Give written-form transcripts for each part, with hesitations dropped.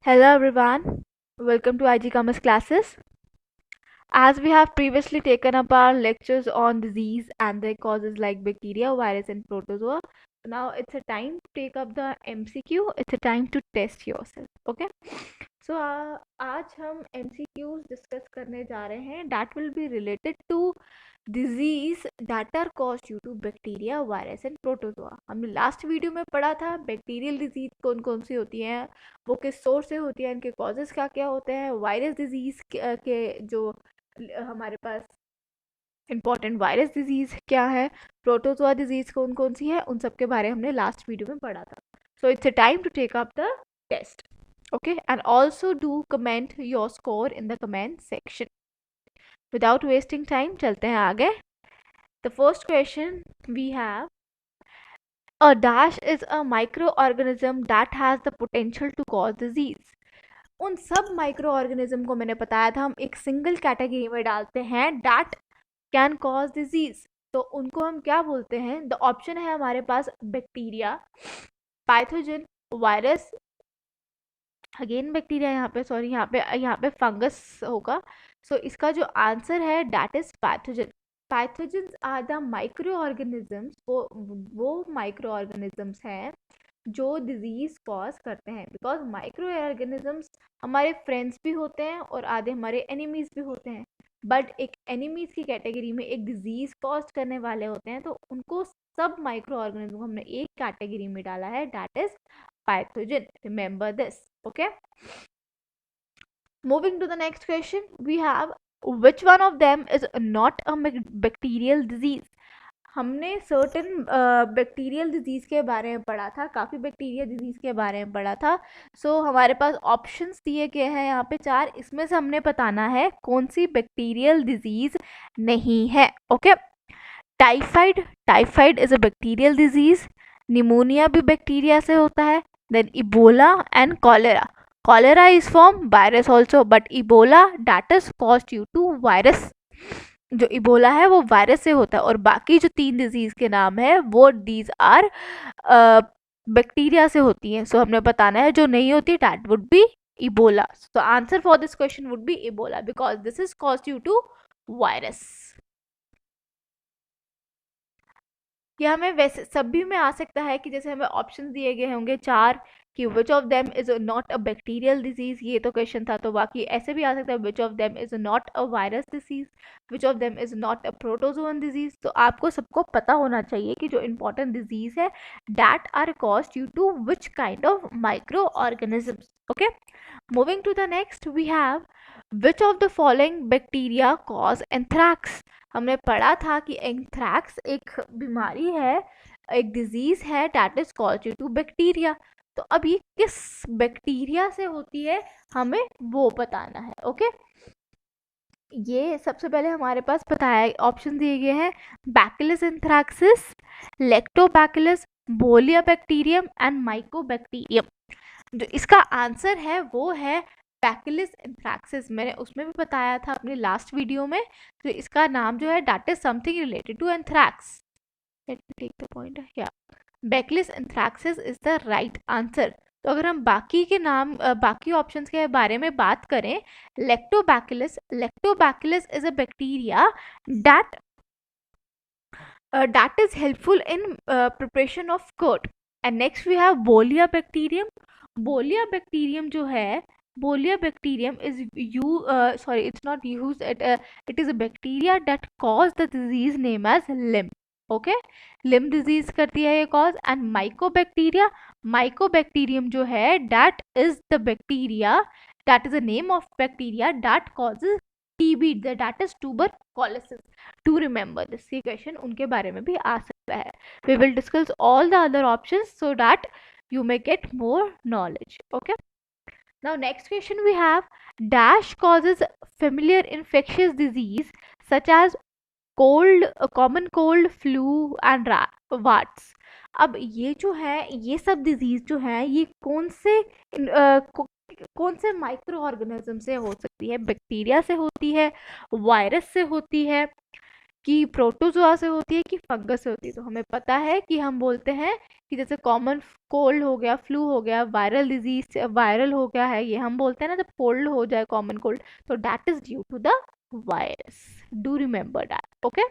Hello everyone, welcome to IG Commerce classes. As we have previously taken up our lectures on disease and their causes like bacteria, virus and protozoa, now it's a time to take up the MCQ, it's a time to test yourself, okay? So आज हम MCQs discuss करने जा रहे हैं that will be related to disease that are caused due to bacteria, virus and protozoa. हमने last video में पढ़ा था बैक्टीरियल डिजीज कौन कौन सी होती हैं, वो किस सोर्स से होती है, इनके कॉजेज क्या क्या होते हैं, वायरस डिजीज के जो हमारे पास इंपॉर्टेंट वायरस डिजीज क्या है, प्रोटोजोआ डिजीज कौन कौन सी है, उन सब के बारे में हमने लास्ट वीडियो में पढ़ा था. So it's a time to take up the test. Okay, and also do comment your score in the comment section. Without wasting time, चलते हैं आगे. The first question we have, a dash is a microorganism that has the potential to cause disease. उन सब micro organism को मैंने बताया था हम एक सिंगल कैटेगरी में डालते हैं, डैट कैन कॉज डिजीज. तो उनको हम क्या बोलते हैं? द ऑप्शन है हमारे पास bacteria, pathogen, virus, again bacteria, यहाँ पे फंगस होगा. सो इसका जो आंसर है that is pathogen. Pathogens are the micro organisms, वो माइक्रो ऑर्गेनिजम्स हैं जो डिजीज कॉज करते हैं. बिकॉज माइक्रो ऑर्गेनिजम्स हमारे फ्रेंड्स भी होते हैं और आधे हमारे एनिमीज भी होते हैं, बट एक एनिमीज की कैटेगरी में एक डिजीज कॉज करने वाले होते हैं, तो उनको सब माइक्रो ऑर्गेनिज्म को हमने एक कैटेगरी में डाला है, that is pathogen. Remember this. Okay, moving to the next question, we have which one of them is not a bacterial disease. हमने सर्टेन बैक्टीरियल डिजीज के बारे में पढ़ा था, काफ़ी बैक्टीरिया डिजीज के बारे में पढ़ा था. सो हमारे पास ऑप्शंस दिए गए हैं यहाँ पे 4, इसमें से हमने बताना है कौन सी बैक्टीरियल डिजीज नहीं है. Okay, typhoid, typhoid is a bacterial disease. Pneumonia भी बैक्टीरिया से होता है. Then Ebola and cholera. Cholera is from virus also, but Ebola that is caused due to virus. जो इबोला है वो वायरस से होता है, और बाकी जो 3 डिजीज के नाम है वो दीज आर बैक्टीरिया से होती हैं. सो हमने बताना है जो नहीं होती, that would be Ebola. So answer for this question would be Ebola because this is caused due to virus. यह हमें वैसे सभी में आ सकता है कि जैसे हमें ऑप्शन दिए गए होंगे 4 कि which of them is not a bacterial disease, ये तो क्वेश्चन था. तो बाकी ऐसे भी आ सकता है which of them is not a virus disease, which of them is not a protozoan disease. तो आपको सबको पता होना चाहिए कि जो इंपॉर्टेंट डिजीज है that are caused due to which kind of micro organisms. Okay, moving to the next, we have which of the following bacteria cause anthrax. हमने पढ़ा था कि एंथ्रैक्स एक बीमारी है, एक डिजीज है that is called due to bacteria. तो अब ये किस बैक्टीरिया से होती है हमें वो बताना है. ओके, ये सबसे पहले हमारे पास पता है, ऑप्शन दिए गए हैं बैसिलस एंथ्रैक्सिस, लैक्टोबैसिलस, बोलिया बैक्टीरियम एंड माइकोबैक्टीरियम. जो इसका आंसर है वो है बैसिलस एंथ्रैक्सिस. मैंने उसमें भी बताया था अपने लास्ट वीडियो में. तो इसका नाम जो है that is something related to anthrax. Let me take the point. या bacillus anthracis is the right answer. तो अगर हम बाकी के नाम बाकी ऑप्शंस के बारे में बात करें, lactobacillus, lactobacillus is a bacteria that that is helpful in preparation of curd. And next we have Bolia bacterium. Bolia bacterium जो है, Bolia bacterium is it's not used at it is a bacteria that cause the disease name as lymph. Okay, lymph disease करती है ये cause. And mycobacteria, mycobacterium जो है that is the bacteria, that is the name of bacteria that causes TB, that is tuberculosis. To remember this, ये question उनके बारे में भी आ सकता है. We will discuss all the other options so that you may get more knowledge. Okay, now next question we have, dash causes familiar infectious disease such as cold, common cold, flu and warts. अब ये जो है, ये सब disease जो है ये कौन से माइक्रो ऑर्गेनिज्म से हो सकती है? बैक्टीरिया से होती है, वायरस से होती है, कि प्रोटोजोआ से होती है कि फंगस से होती है। तो हमें पता है कि हम बोलते हैं कि जैसे कॉमन कोल्ड हो गया, फ्लू हो गया, वायरल डिजीज वायरल हो गया है, ये हम बोलते हैं ना जब कोल्ड हो जाए कॉमन कोल्ड, तो that is due to the virus. Do remember that, okay.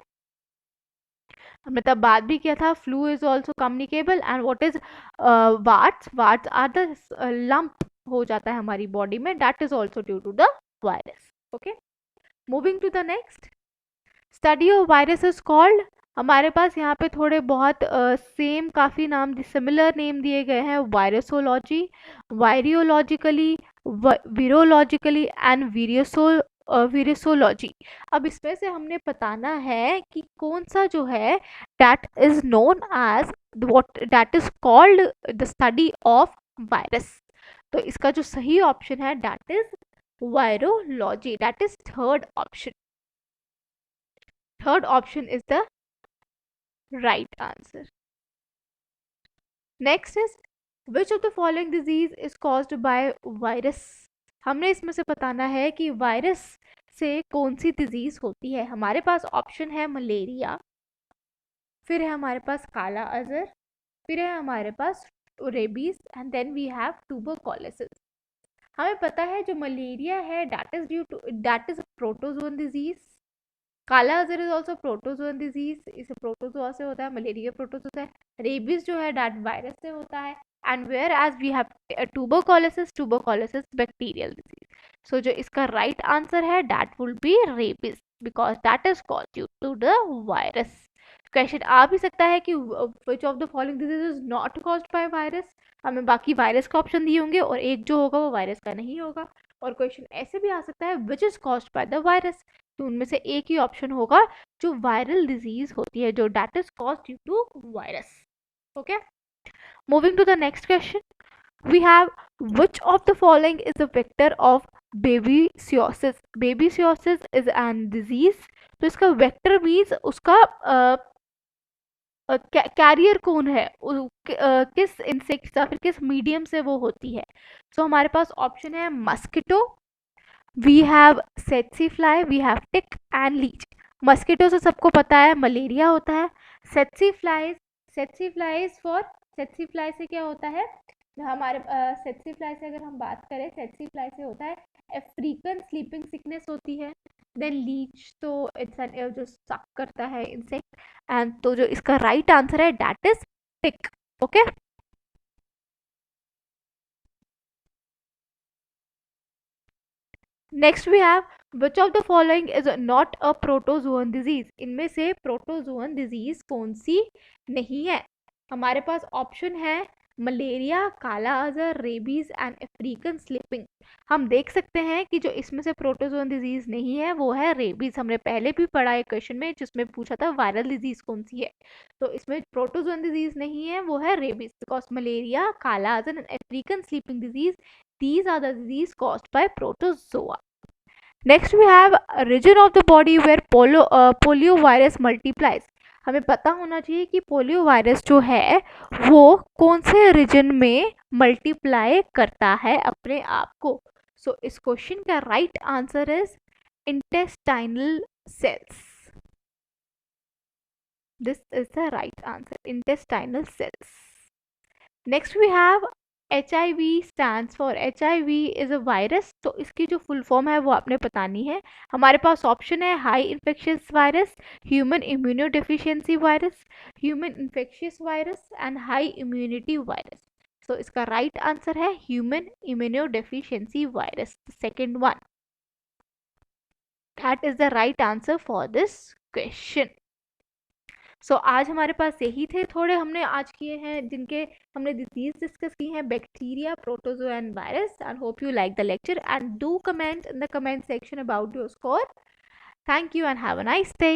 हमने तब बात भी किया था flu is also communicable and what is warts, warts are the lump हो जाता है हमारी बॉडी में, that is also due to the virus, okay. Moving to the next, study of virus is called, हमारे पास यहाँ पे थोड़े बहुत सेम काफ़ी नाम सिमिलर नेम दिए गए हैं, वायरसोलॉजी, वायरियोलॉजिकली, वीरोलॉजिकली एंड वीरियोसोलॉजी। अब इसमें से हमने बताना है कि कौन सा जो है that is known as what that is called the study of virus. तो इसका जो सही ऑप्शन है that is virology, that is third option. Third option is the right answer. Next is, which of the following disease is caused by virus? हमने इसमें से बताना है कि वायरस से कौन सी डिजीज होती है। हमारे पास ऑप्शन है मलेरिया, फिर है हमारे पास काला अजहर, फिर है हमारे पास rabies and then we have tuberculosis. हमें पता है जो मलेरिया है दैट इज प्रोटोजोन डिजीज, काला Azhar is also protozoan disease, इसे प्रोटोजोआ से होता है, मलेरिया प्रोटोजोआ है, रेबीज जो है दैट वायरस से होता है, and whereas we have tuberculosis bacterial disease. So जो इसका राइट आंसर है that will be rabies because that is caused due to the virus. Question आ भी सकता है कि which of the following disease is not caused by virus, हमें बाकी वायरस का ऑप्शन दिए होंगे और एक जो होगा वो वायरस का नहीं होगा। और क्वेश्चन ऐसे भी आ सकता है which is caused by the virus, तो उनमें से एक ही ऑप्शन होगा जो वायरल डिजीज होती है, जो that is caused due to virus, okay. Moving to the next question, we have which of the following is the vector of babesiosis. Babesiosis is an disease, तो इसका वेक्टर मीन्स उसका career कौन है, किस insect या फिर किस medium से वो होती है। सो हमारे पास ऑप्शन है mosquito, we have tsetse fly, we have tick and leech. Mosquito से सबको पता है मलेरिया होता है, tsetse flies for tsetse fly से क्या होता है, हमारे सेट्सी फ्लाई से अगर हम बात करें, सेट्सी फ्लाई से होता है अफ्रीकन स्लीपिंग सिकनेस होती है। देन लीच तो इट्स एन जो सक करता है इंसेक्ट, एंड तो जो इसका राइट आंसर है that is tick, okay. Next we have which of the following is not a protozoan disease. इनमें से प्रोटोजोअन डिजीज कौन सी नहीं है। हमारे पास ऑप्शन है मलेरिया, काला Azhar, rabies and African sleeping. हम देख सकते हैं कि जो इसमें से प्रोटोजोअन डिजीज नहीं है वो है रेबीज। हमने पहले भी पढ़ा एक क्वेश्चन में जिसमें पूछा था वायरल डिजीज कौन सी है, तो इसमें प्रोटोजोअन डिजीज नहीं है, वो है रेबीज। बिकॉज मलेरिया, काला Azhar and African sleeping disease, these are the disease caused by protozoa. Next we have a region of the body where polio virus multiplies. हमें पता होना चाहिए कि पोलियो वायरस जो है वो कौन से रीजन में मल्टीप्लाई करता है अपने आप को। सो इस क्वेश्चन का right answer is intestinal cells. This is the right answer, intestinal cells. Next we have HIV stands for HIV is a virus, तो इसकी जो फुल फॉर्म है वो आपने बतानी है। हमारे पास ऑप्शन है high infectious virus, human immunodeficiency virus, human infectious virus and high immunity virus. So इसका राइट आंसर है human immunodeficiency virus, second one. That is the right answer for this question. So आज हमारे पास यही थे, थोड़े हमने आज किए हैं जिनके हमने डिजीज डिस्कस की हैं, bacteria, protozoa and virus. I hope you like the lecture and do comment in the comment section about your score. Thank you and have a nice day.